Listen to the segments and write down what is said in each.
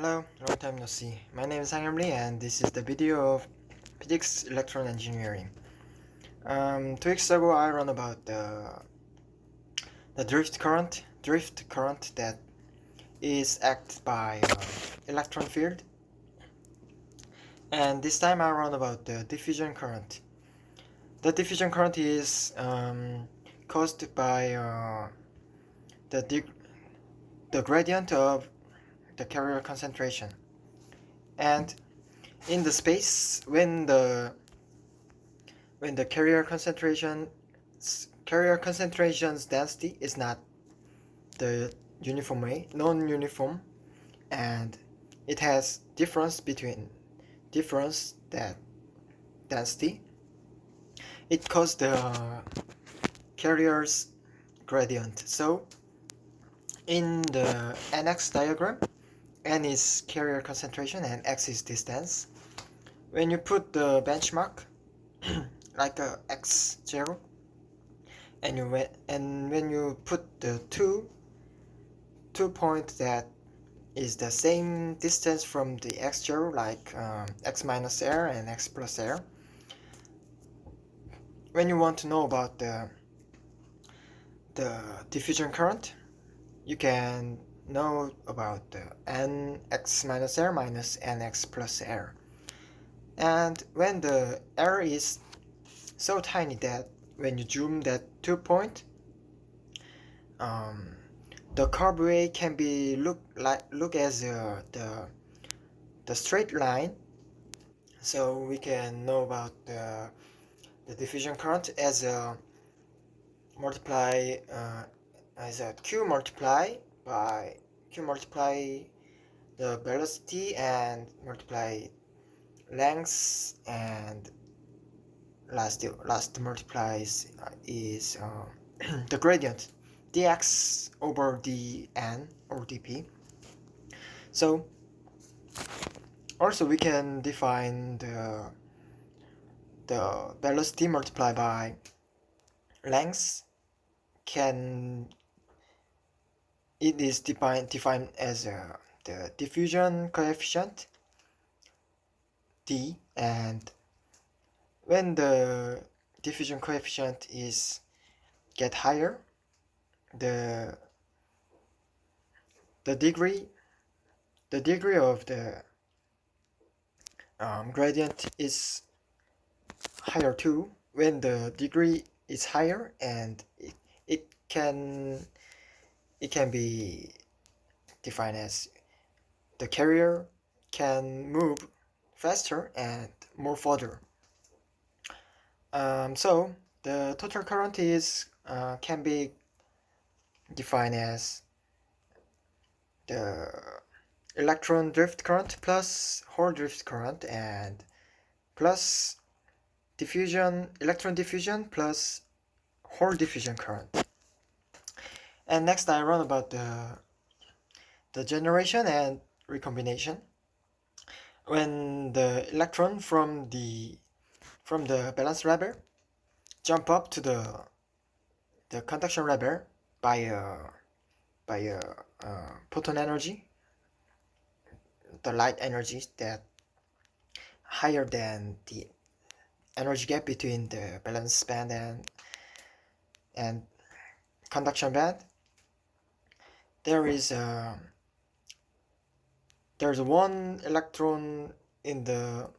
Hello, long time no see. My name is Sang Lee and this is the video of physics electron engineering. 2 weeks ago I ran about the drift current that is acted by electron field, and this time I run about the diffusion current. The diffusion current is caused by the gradient of the carrier concentration, and in the space when the carrier concentration's density is not the uniform way, non-uniform, and it has difference that density, it causes the carrier's gradient. So in the NX diagram, N is carrier concentration and X is distance. When you put the benchmark like a x0, and when you put the two points that is the same distance from the x0, like x minus r and x plus r, when you want to know about the diffusion current, you can know about the nx minus r minus nx plus r. And when the r is so tiny that when you zoom that 2 point, the curve way can be look as the straight line. So we can know about the diffusion current as a q multiply the velocity and multiply length, and last multiplies is the gradient dx over dn or dp. So also we can define the velocity multiplied by length, it is defined as the diffusion coefficient d, and when the diffusion coefficient is get higher, the degree of the gradient is higher too. When the degree is higher, and it can be defined as the carrier can move faster and more further. So the total current is can be defined as the electron drift current plus hole drift current and plus electron diffusion plus hole diffusion current. And next I run about the generation and recombination. When the electron from the valence level jump up to the conduction level by a photon energy, the light energy that higher than the energy gap between the valence band and conduction band, there's one electron in the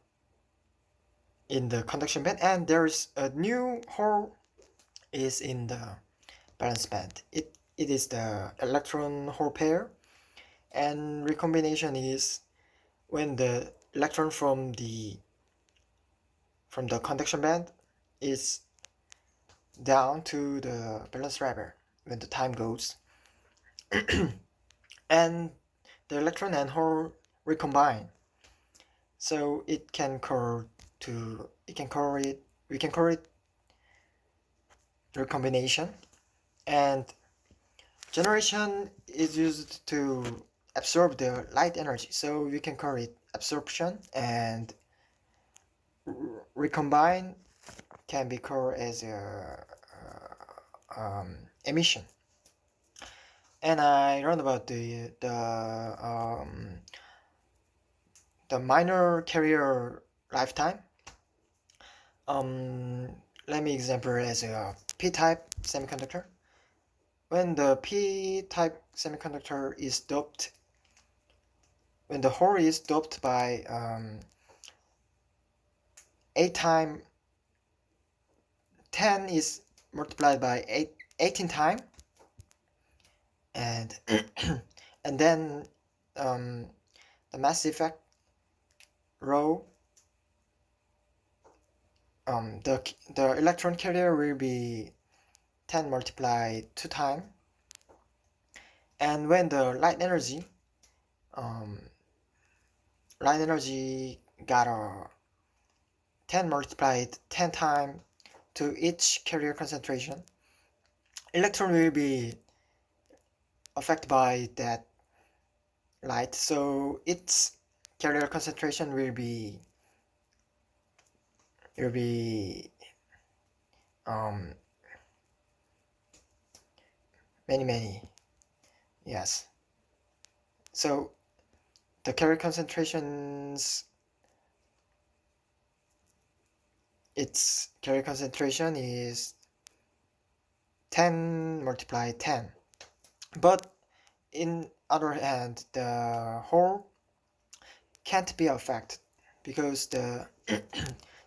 conduction band, and there's a new hole is in the valence band. It is the electron hole pair, and recombination is when the electron from the conduction band is down to the valence level when the time goes and the electron and hole recombine. So we can call it recombination. And generation is used to absorb the light energy, so we can call it absorption, and recombine can be called as emission. And I learned about the minor carrier lifetime. Let me example as a p-type semiconductor. When the p-type semiconductor is doped, when the hole is doped by 8 times 10 is multiplied by 18 times, and and then the mass effect rho, the electron carrier will be 10 multiplied 2 times, and when the light energy got a 10 multiplied 10 times to each carrier concentration, electron will be affected by that light, so its carrier concentration will be many, yes. So the carrier concentrations, its carrier concentration is 10 multiplied 10. But in other hand, the hole can't be affected because the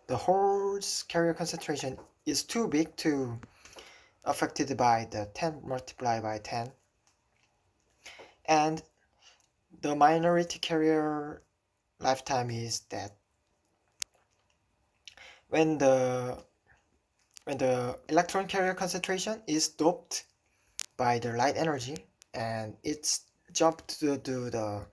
the hole's carrier concentration is too big to affected by the 10 multiplied by 10, and the minority carrier lifetime is that when the electron carrier concentration is doped by the light energy and it's jumped to the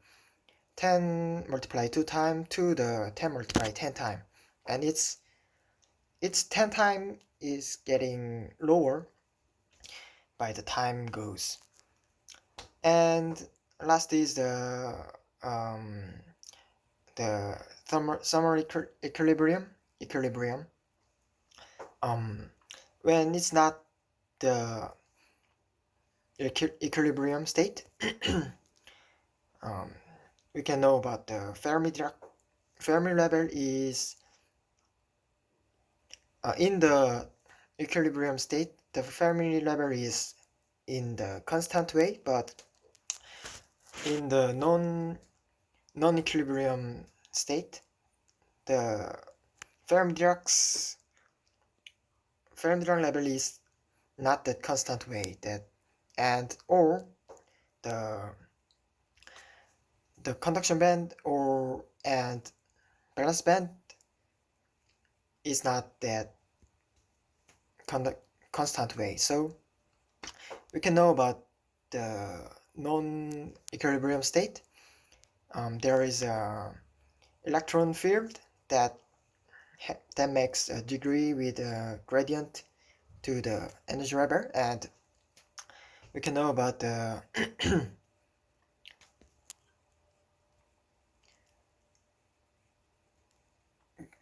10 multiplied 2 times to the 10 multiplied 10 times, and its 10 time is getting lower by the time goes. And last is the thermal equilibrium. When it's not the equilibrium state, we can know about the Fermi level is in the equilibrium state. The Fermi level is in the constant way, but in the non-equilibrium state, the Fermi-Dirac level is not that constant way, or the conduction band and valence band is not that constant way. So we can know about the non-equilibrium state. There is a electron field that makes a degree with a gradient to the energy level, and we can know about the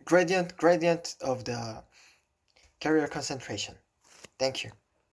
gradient of the carrier concentration. Thank you.